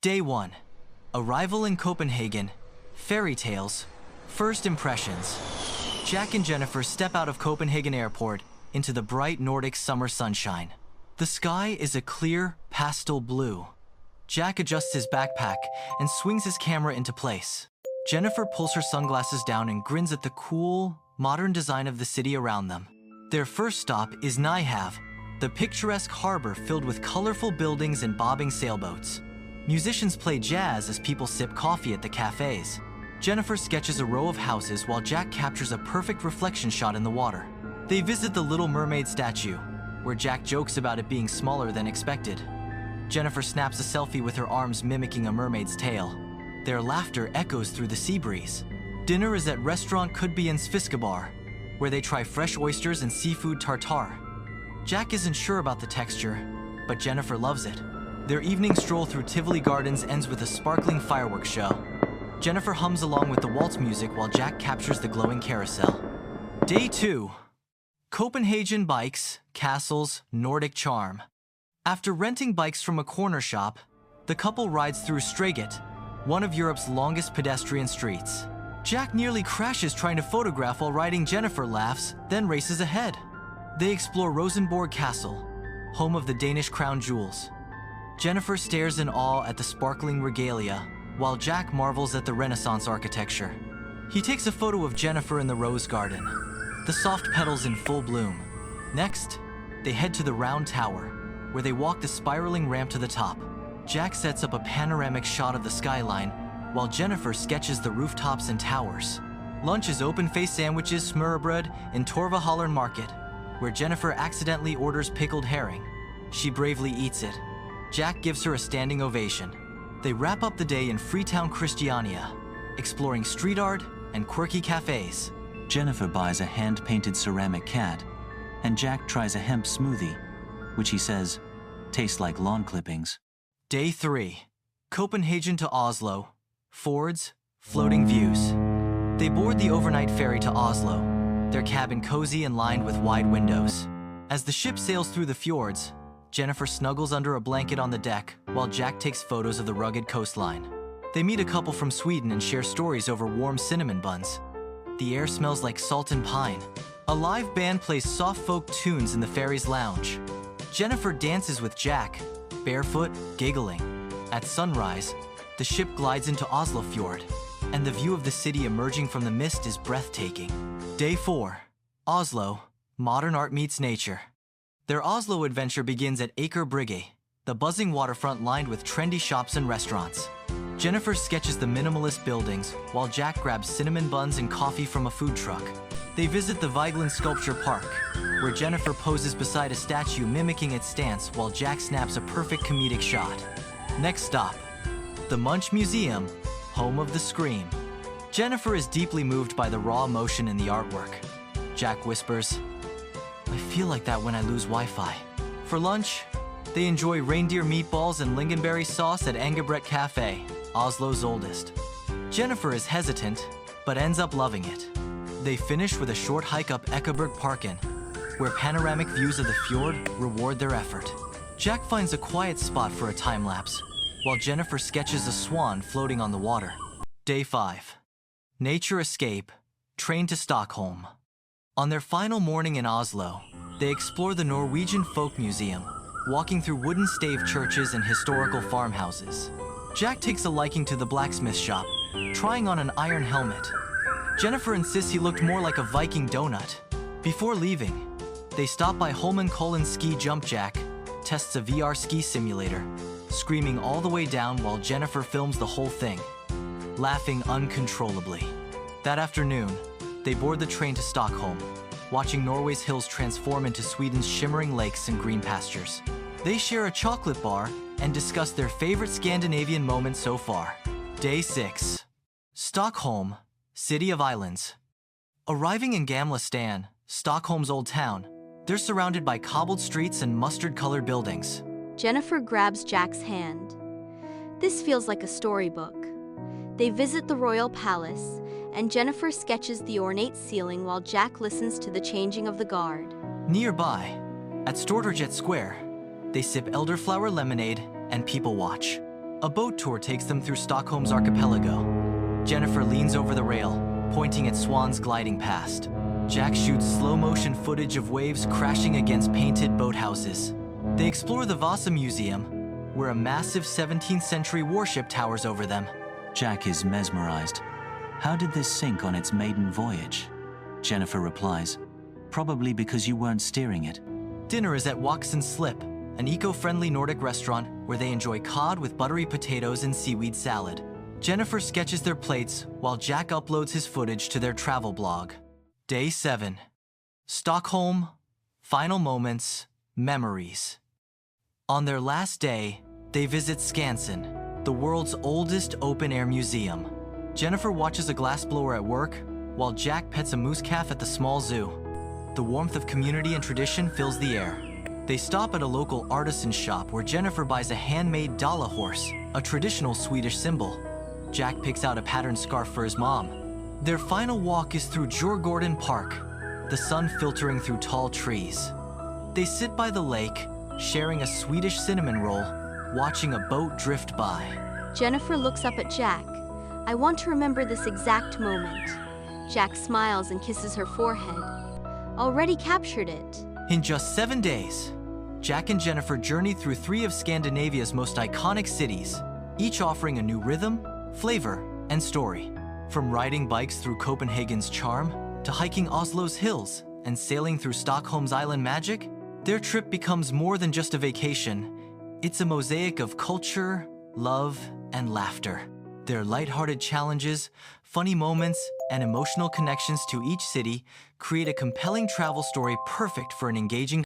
Day 1. Arrival in Copenhagen. Fairy tales. First impressions. Jack and Jennifer step out of Copenhagen airport into the bright Nordic summer sunshine. The sky is a clear pastel blue. Jack adjusts his backpack and swings his camera into place. Jennifer pulls her sunglasses down and grins at the cool, modern design of the city around them. Their first stop is Nyhav, the picturesque harbor filled with colorful buildings and bobbing sailboats. Musicians play jazz as people sip coffee at the cafes. Jennifer sketches a row of houses while Jack captures a perfect reflection shot in the water. They visit the Little Mermaid statue, where Jack jokes about it being smaller than expected. Jennifer snaps a selfie with her arms mimicking a mermaid's tail. Their laughter echoes through the sea breeze. Dinner is at restaurant Kudbian's Fiskebar, where they try fresh oysters and seafood tartare. Jack isn't sure about the texture, but Jennifer loves it. Their evening stroll through Tivoli Gardens ends with a sparkling fireworks show. Jennifer hums along with the waltz music while Jack captures the glowing carousel. Day 2. Copenhagen bikes, castles, Nordic charm. After renting bikes from a corner shop, the couple rides through Streget, one of Europe's longest pedestrian streets. Jack nearly crashes trying to photograph while riding. Jennifer laughs, then races ahead. They explore Rosenborg Castle, home of the Danish crown jewels. Jennifer stares in awe at the sparkling regalia, while Jack marvels at the Renaissance architecture. He takes a photo of Jennifer in the rose garden, the soft petals in full bloom. Next, they head to the round tower, where they walk the spiraling ramp to the top. Jack sets up a panoramic shot of the skyline, while Jennifer sketches the rooftops and towers. Lunch is open-faced sandwiches, smørrebrød, in Torvehallern Market, where Jennifer accidentally orders pickled herring. She bravely eats it. Jack gives her a standing ovation. They wrap up the day in Freetown, Christiania, exploring street art and quirky cafes. Jennifer buys a hand-painted ceramic cat, and Jack tries a hemp smoothie, which he says tastes like lawn clippings. Day 3. Copenhagen to Oslo. Fords, floating views. They board the overnight ferry to Oslo, their cabin cozy and lined with wide windows. As the ship sails through the fjords, Jennifer snuggles under a blanket on the deck while Jack takes photos of the rugged coastline. They meet a couple from Sweden and share stories over warm cinnamon buns. The air smells like salt and pine. A live band plays soft folk tunes in the ferry's lounge. Jennifer dances with Jack, barefoot, giggling. At sunrise, the ship glides into Oslo Fjord, and the view of the city emerging from the mist is breathtaking. Day 4. Oslo, modern art meets nature. Their Oslo adventure begins at Aker Brygge, the buzzing waterfront lined with trendy shops and restaurants. Jennifer sketches the minimalist buildings, while Jack grabs cinnamon buns and coffee from a food truck. They visit the Vigeland Sculpture Park, where Jennifer poses beside a statue mimicking its stance while Jack snaps a perfect comedic shot. Next stop, the Munch Museum, home of the Scream. Jennifer is deeply moved by the raw emotion in the artwork. Jack whispers, "I feel like that when I lose Wi-Fi." For lunch, they enjoy reindeer meatballs and lingonberry sauce at Angebret Cafe, Oslo's oldest. Jennifer is hesitant, but ends up loving it. They finish with a short hike up Ekeberg Parken, where panoramic views of the fjord reward their effort. Jack finds a quiet spot for a time-lapse, while Jennifer sketches a swan floating on the water. Day 5. Nature escape, train to Stockholm. On their final morning in Oslo, they explore the Norwegian Folk Museum, walking through wooden stave churches and historical farmhouses. Jack takes a liking to the blacksmith shop, trying on an iron helmet. Jennifer insists he looked more like a Viking donut. Before leaving, they stop by Holmenkollen Ski Jump. Jack tests a VR ski simulator, screaming all the way down while Jennifer films the whole thing, laughing uncontrollably. That afternoon, they board the train to Stockholm, watching Norway's hills transform into Sweden's shimmering lakes and green pastures. They share a chocolate bar and discuss their favorite Scandinavian moments so far. Day 6. Stockholm, City of Islands. Arriving in Gamla Stan, Stockholm's old town, they're surrounded by cobbled streets and mustard-colored buildings. Jennifer grabs Jack's hand. This feels like a storybook. They visit the royal palace, and Jennifer sketches the ornate ceiling while Jack listens to the changing of the guard. Nearby, at Stortorget Square, they sip elderflower lemonade and people watch. A boat tour takes them through Stockholm's archipelago. Jennifer leans over the rail, pointing at swans gliding past. Jack shoots slow-motion footage of waves crashing against painted boathouses. They explore the Vasa Museum, where a massive 17th century warship towers over them. Jack is mesmerized. How did this sink on its maiden voyage? Jennifer replies, probably because you weren't steering it. Dinner is at Wax and Slip, an eco-friendly Nordic restaurant where they enjoy cod with buttery potatoes and seaweed salad. Jennifer sketches their plates while Jack uploads his footage to their travel blog. Day 7. Stockholm, final moments, memories. On their last day, they visit Skansen, the world's oldest open-air museum. Jennifer watches a glassblower at work, while Jack pets a moose calf at the small zoo. The warmth of community and tradition fills the air. They stop at a local artisan shop where Jennifer buys a handmade Dala horse, a traditional Swedish symbol. Jack picks out a patterned scarf for his mom. Their final walk is through Djurgården Park, the sun filtering through tall trees. They sit by the lake, sharing a Swedish cinnamon roll, watching a boat drift by. Jennifer looks up at Jack. I want to remember this exact moment. Jack smiles and kisses her forehead. Already captured it. In just 7 days, Jack and Jennifer journey through 3 of Scandinavia's most iconic cities, each offering a new rhythm, flavor, and story. From riding bikes through Copenhagen's charm, to hiking Oslo's hills and sailing through Stockholm's island magic, their trip becomes more than just a vacation. It's a mosaic of culture, love, and laughter. Their lighthearted challenges, funny moments, and emotional connections to each city create a compelling travel story perfect for an engaging